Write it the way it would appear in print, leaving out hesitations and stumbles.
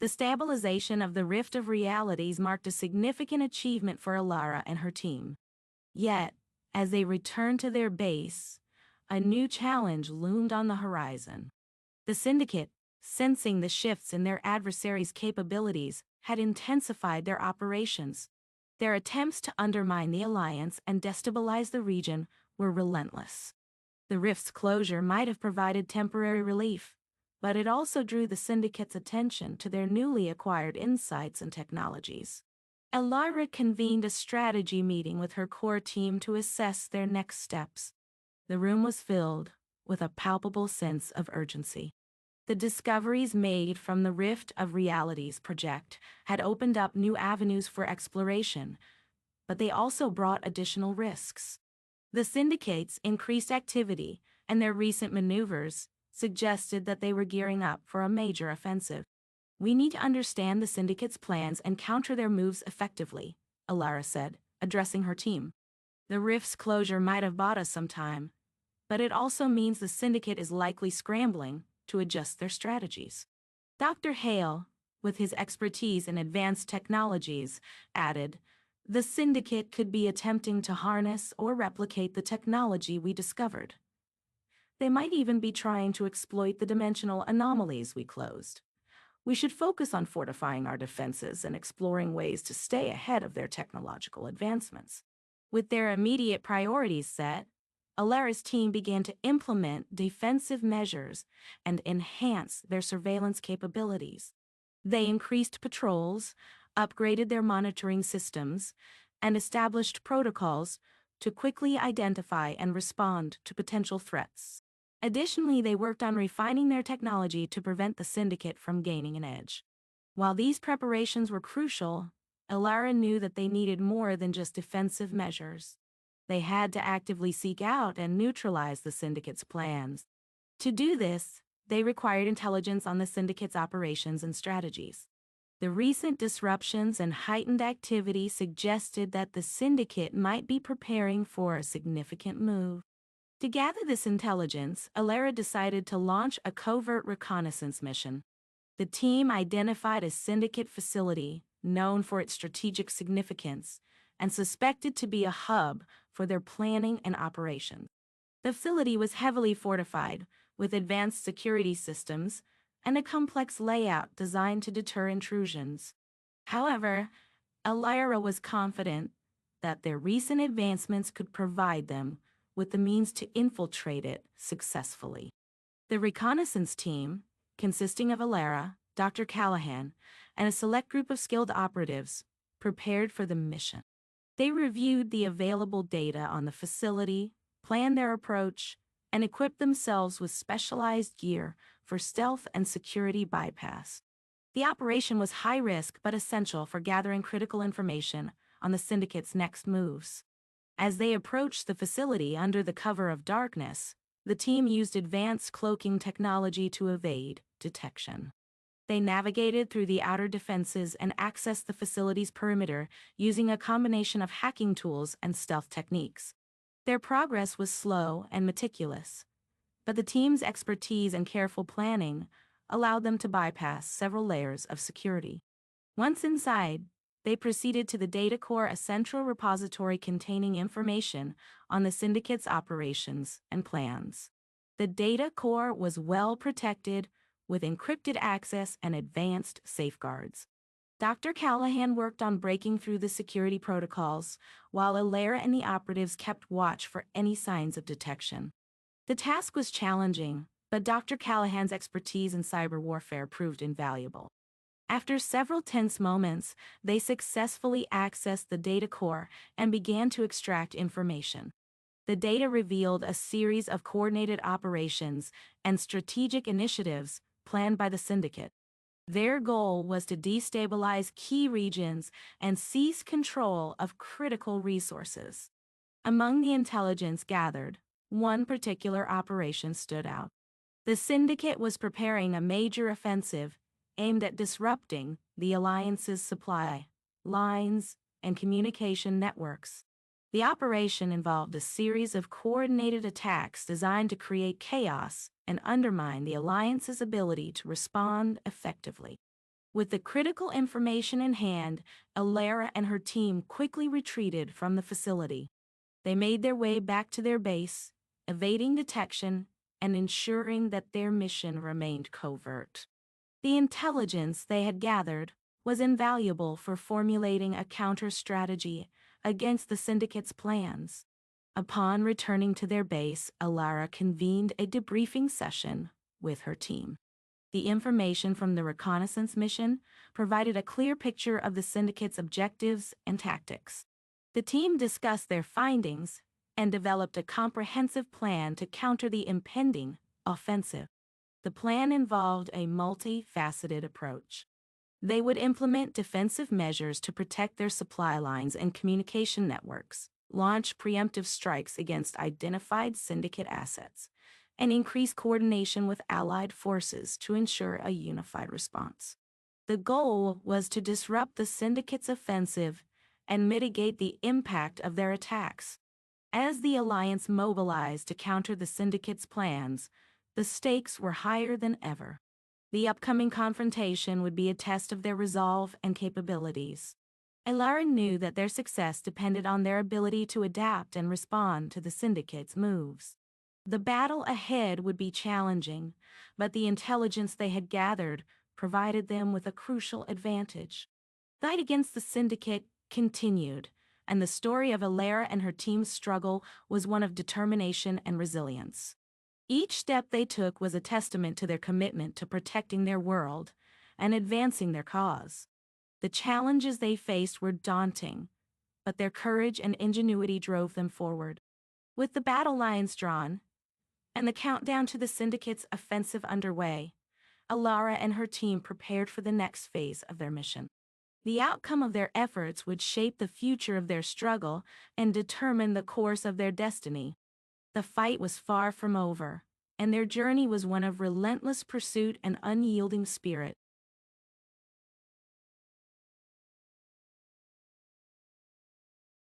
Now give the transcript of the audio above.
The stabilization of the Rift of Realities marked a significant achievement for Elara and her team. Yet, as they returned to their base, a new challenge loomed on the horizon. The Syndicate, sensing the shifts in their adversaries' capabilities, had intensified their operations. Their attempts to undermine the Alliance and destabilize the region were relentless. The rift's closure might have provided temporary relief, but it also drew the Syndicate's attention to their newly acquired insights and technologies. Elara convened a strategy meeting with her core team to assess their next steps. The room was filled with a palpable sense of urgency. The discoveries made from the Rift of Realities project had opened up new avenues for exploration, but they also brought additional risks. The Syndicate's increased activity and their recent maneuvers suggested that they were gearing up for a major offensive. "We need to understand the Syndicate's plans and counter their moves effectively," Elara said, addressing her team. "The Rift's closure might have bought us some time, but it also means the Syndicate is likely scrambling to adjust their strategies." Dr. Hale, with his expertise in advanced technologies, added, "The Syndicate could be attempting to harness or replicate the technology we discovered. They might even be trying to exploit the dimensional anomalies we closed. We should focus on fortifying our defenses and exploring ways to stay ahead of their technological advancements." With their immediate priorities set, Elara's team began to implement defensive measures and enhance their surveillance capabilities. They increased patrols, upgraded their monitoring systems, and established protocols to quickly identify and respond to potential threats. Additionally, they worked on refining their technology to prevent the Syndicate from gaining an edge. While these preparations were crucial, Elara knew that they needed more than just defensive measures. They had to actively seek out and neutralize the Syndicate's plans. To do this, they required intelligence on the Syndicate's operations and strategies. The recent disruptions and heightened activity suggested that the Syndicate might be preparing for a significant move. To gather this intelligence, Elara decided to launch a covert reconnaissance mission. The team identified a Syndicate facility known for its strategic significance and suspected to be a hub for their planning and operations. The facility was heavily fortified, with advanced security systems and a complex layout designed to deter intrusions. However, Elara was confident that their recent advancements could provide them with the means to infiltrate it successfully. The reconnaissance team, consisting of Elara, Dr. Callahan, and a select group of skilled operatives, prepared for the mission. They reviewed the available data on the facility, planned their approach, and equipped themselves with specialized gear for stealth and security bypass. The operation was high risk but essential for gathering critical information on the Syndicate's next moves. As they approached the facility under the cover of darkness, the team used advanced cloaking technology to evade detection. They navigated through the outer defenses and accessed the facility's perimeter using a combination of hacking tools and stealth techniques. Their progress was slow and meticulous, but the team's expertise and careful planning allowed them to bypass several layers of security. Once inside, they proceeded to the data core, a central repository containing information on the Syndicate's operations and plans. The data core was well protected, with encrypted access and advanced safeguards. Dr. Callahan worked on breaking through the security protocols, while Elara and the operatives kept watch for any signs of detection. The task was challenging, but Dr. Callahan's expertise in cyber warfare proved invaluable. After several tense moments, they successfully accessed the data core and began to extract information. The data revealed a series of coordinated operations and strategic initiatives planned by the Syndicate. Their goal was to destabilize key regions and seize control of critical resources. Among the intelligence gathered, one particular operation stood out. The Syndicate was preparing a major offensive aimed at disrupting the Alliance's supply lines and communication networks. The operation involved a series of coordinated attacks designed to create chaos and undermine the Alliance's ability to respond effectively. With the critical information in hand, Elara and her team quickly retreated from the facility. They made their way back to their base, evading detection and ensuring that their mission remained covert. The intelligence they had gathered was invaluable for formulating a counter-strategy against the Syndicate's plans. Upon returning to their base, Elara convened a debriefing session with her team. The information from the reconnaissance mission provided a clear picture of the Syndicate's objectives and tactics. The team discussed their findings and developed a comprehensive plan to counter the impending offensive. The plan involved a multifaceted approach. They would implement defensive measures to protect their supply lines and communication networks, launch preemptive strikes against identified Syndicate assets, and increase coordination with allied forces to ensure a unified response. The goal was to disrupt the Syndicate's offensive and mitigate the impact of their attacks. As the alliance mobilized to counter the Syndicate's plans, the stakes were higher than ever. The upcoming confrontation would be a test of their resolve and capabilities. Elara knew that their success depended on their ability to adapt and respond to the Syndicate's moves. The battle ahead would be challenging, but the intelligence they had gathered provided them with a crucial advantage. The fight against the Syndicate continued, and the story of Elara and her team's struggle was one of determination and resilience. Each step they took was a testament to their commitment to protecting their world and advancing their cause. The challenges they faced were daunting, but their courage and ingenuity drove them forward. With the battle lines drawn, and the countdown to the Syndicate's offensive underway, Elara and her team prepared for the next phase of their mission. The outcome of their efforts would shape the future of their struggle and determine the course of their destiny. The fight was far from over, and their journey was one of relentless pursuit and unyielding spirit.